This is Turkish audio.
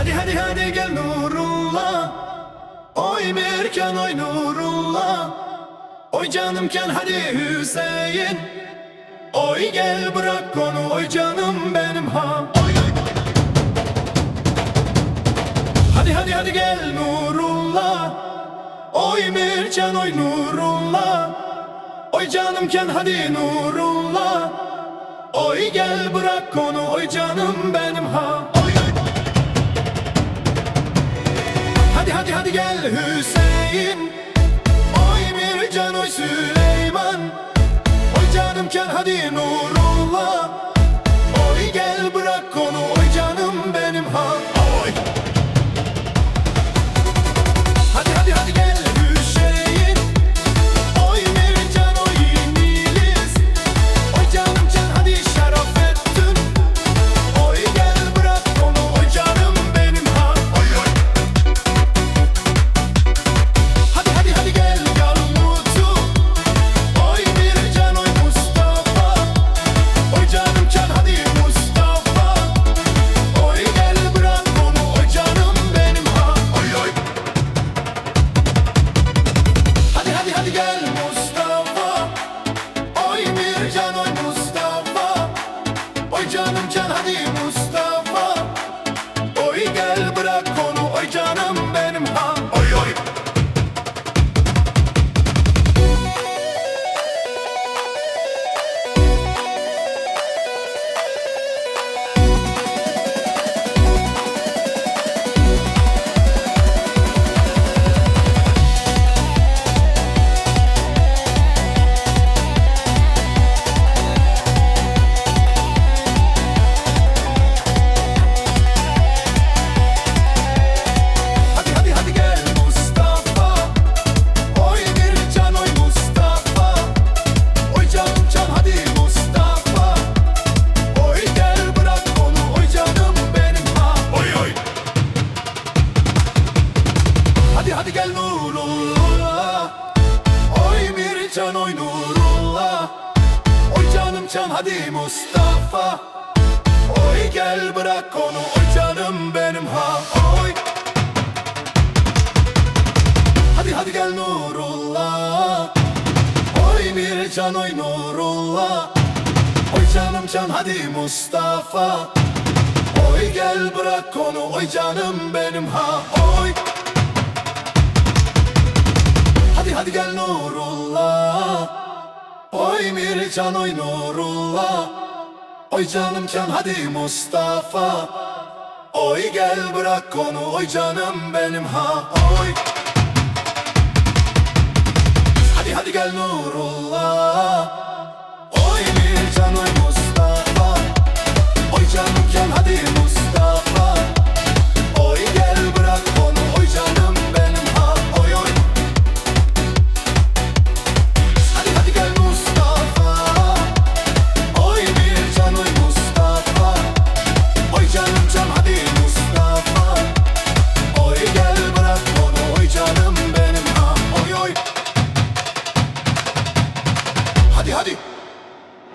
Hadi hadi hadi gel Nurullah, oy Mirkan oy Nurullah, oy canımken hadi Hüseyin, oy gel bırak onu oy canım benim ha. Hadi hadi hadi gel Nurullah, oy Mirkan oy Nurullah, oy canımken hadi Nurullah, oy gel bırak onu oy canım benim ha. Hadi hadi hadi gel Hüseyin, oy Mircan oy Süleyman, oy canımken hadi Nurullah, oy gel bırak onu oy canım benim ha. Oy. Hadi hadi hadi gel Hüseyin, oy Mircan oy Niliz, oy canımken hadi Şerafettin, oy gel bırak onu oy canım benim ha. Oy oy. Hadi hadi hadi gel Galmutu, oy Mircan oy Mustafa, oy canımken hadi Mustafa, oy gel bırak onu oy canım benim ha. Oy oy. Hadi hadi hadi gel Mustafa, oy Mircan oy Mustafa, oy canımken hadi Mustafa, oy gel bırak onu oy canım benim ha. Oy oy. Hadi hadi hadi gel Mustafa, oy Mircan oy Mustafa, oy canımcan hadi Mustafa, oy gel bırak onu oy canım benim ha. Oy oy. Hadi hadi gel Nurullah, oy Mircan oy Nurullah, oy canımcan hadi Mustafa, oy gel bırak onu oy canım benim ha. Oy. Hadi hadi gel Nurullah, oy Mircan oy Nurullah, oy canımcan hadi Mustafa, oy gel bırak onu oy canım benim ha. Oy. Hadi hadi gel Nurullah, oy Mircan oy Nurullah, oy canımcan hadi Mustafa, oy gel bırak onu oy canım benim ha. Oy. Hadi hadi gel Nurullah,